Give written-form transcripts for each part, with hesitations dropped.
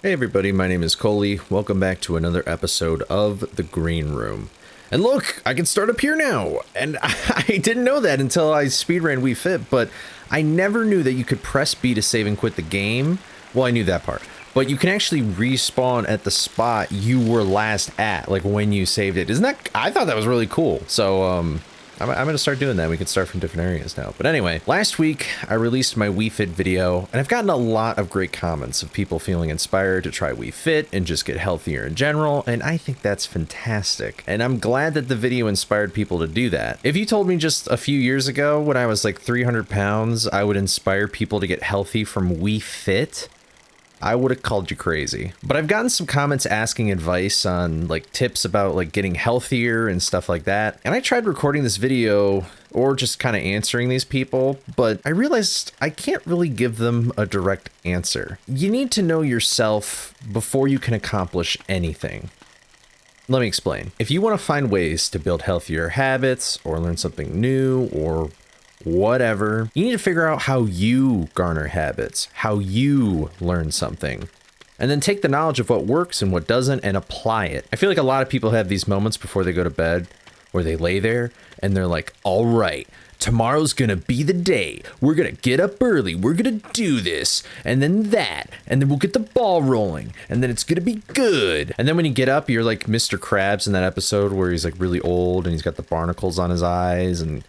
Hey everybody, my name is Coley. Welcome back to another episode of The Green Room. And look, I can start up here now! And I didn't know that until I speedran Wii Fit, but I never knew that you could press B to save and quit the game. Well, I knew that part. But you can actually respawn at the spot you were last at, like when you saved it. Isn't that... I thought that was really cool. So, I'm gonna start doing that. We can start from different areas now. But anyway, last week I released my Wii Fit video, and I've gotten a lot of great comments of people feeling inspired to try Wii Fit and just get healthier in general, and I think that's fantastic. And I'm glad that the video inspired people to do that. If you told me just a few years ago when I was like 300 pounds, I would inspire people to get healthy from Wii Fit, I would have called you crazy. But I've gotten some comments asking advice on like tips about like getting healthier and stuff like that. And I tried recording this video or just kind of answering these people, but I realized I can't really give them a direct answer. You need to know yourself before you can accomplish anything. Let me explain. If you want to find ways to build healthier habits or learn something new or whatever, you need to figure out how you garner habits, how you learn something, and then take the knowledge of what works and what doesn't and apply it. I feel like a lot of people have these moments before they go to bed where they lay there and they're like, all right, tomorrow's gonna be the day. We're gonna get up early. We're gonna do this and then that, and then we'll get the ball rolling and then it's gonna be good. And then when you get up, you're like Mr. Krabs in that episode where he's like really old and he's got the barnacles on his eyes and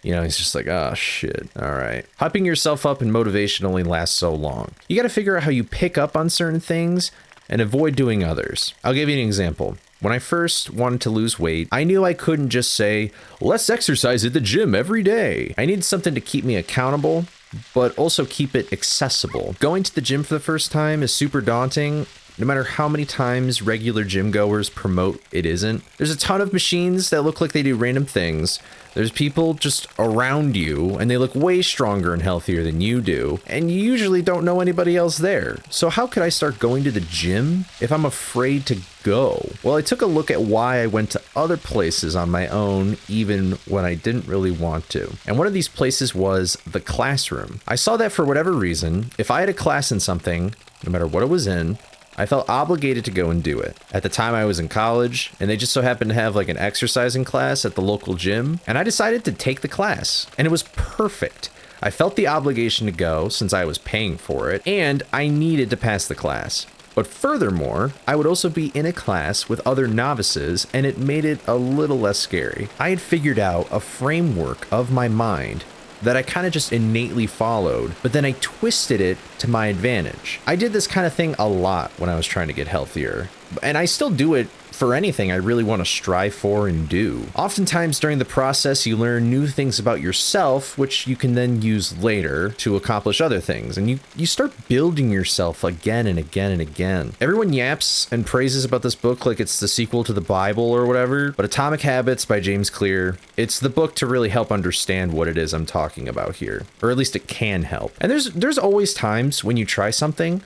you know, he's just like, oh shit, all right. Hyping yourself up and motivation only lasts so long. You gotta figure out how you pick up on certain things and avoid doing others. I'll give you an example. When I first wanted to lose weight, I knew I couldn't just say, let's exercise at the gym every day. I needed something to keep me accountable, but also keep it accessible. Going to the gym for the first time is super daunting, no matter how many times regular gym goers promote it isn't. There's a ton of machines that look like they do random things. There's people just around you, and they look way stronger and healthier than you do, and you usually don't know anybody else there. So how could I start going to the gym if I'm afraid to go? Well, I took a look at why I went to other places on my own, even when I didn't really want to. And one of these places was the classroom. I saw that for whatever reason, if I had a class in something, no matter what it was in, I felt obligated to go and do it. At the time I was in college, and they just so happened to have like an exercising class at the local gym, and I decided to take the class, and it was perfect. I felt the obligation to go since I was paying for it, and I needed to pass the class. But furthermore, I would also be in a class with other novices, and it made it a little less scary. I had figured out a framework of my mind that I kind of just innately followed, but then I twisted it to my advantage. I did this kind of thing a lot when I was trying to get healthier, and I still do it for anything I really want to strive for and do. Oftentimes during the process, you learn new things about yourself, which you can then use later to accomplish other things, and you start building yourself again and again and again. Everyone yaps and praises about this book like it's the sequel to the Bible or whatever, but Atomic Habits by James Clear, it's the book to really help understand what it is I'm talking about here, or at least it can help. And there's always times when you try something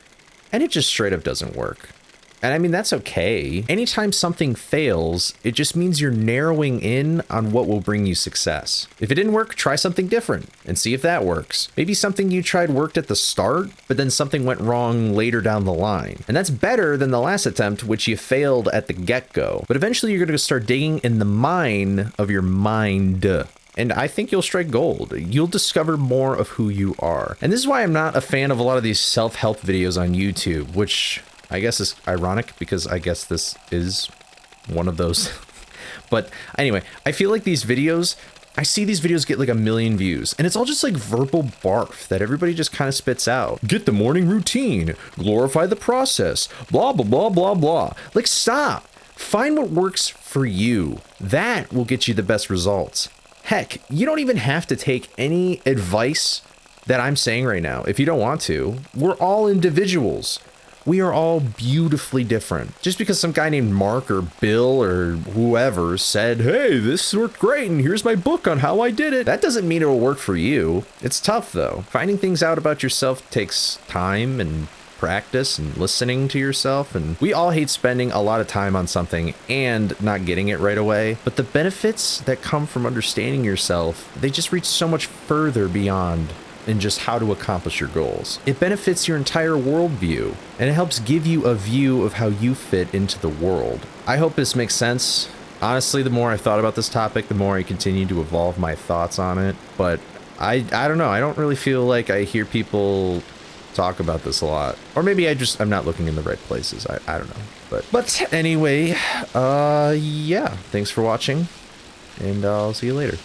and it just straight up doesn't work. And I mean, that's okay. Anytime something fails, it just means you're narrowing in on what will bring you success. If it didn't work, try something different and see if that works. Maybe something you tried worked at the start, but then something went wrong later down the line. And that's better than the last attempt, which you failed at the get-go. But eventually you're going to start digging in the mine of your mind. And I think you'll strike gold. You'll discover more of who you are. And this is why I'm not a fan of a lot of these self-help videos on YouTube, which I guess is ironic because I guess this is one of those. But anyway, I feel like these videos, I see these videos get like 1 million views, and it's all just like verbal barf that everybody just kind of spits out. Get the morning routine, glorify the process, blah, blah, blah, blah, blah. Like, stop. Find what works for you. That will get you the best results. Heck, you don't even have to take any advice that I'm saying right now if you don't want to. We're all individuals. We are all beautifully different. Just because some guy named Mark or Bill or whoever said, hey, this worked great and here's my book on how I did it, that doesn't mean it'll work for you. It's tough though. Finding things out about yourself takes time and practice and listening to yourself, and we all hate spending a lot of time on something and not getting it right away, but the benefits that come from understanding yourself, they just reach so much further beyond in just how to accomplish your goals. It benefits your entire worldview, and it helps give you a view of how you fit into the world. I hope this makes sense. Honestly, the more I thought about this topic, the more I continue to evolve my thoughts on it, but I don't know. I don't really feel like I hear people talk about this a lot. Or maybe I'm not looking in the right places. I don't know. But anyway, yeah, thanks for watching, and I'll see you later.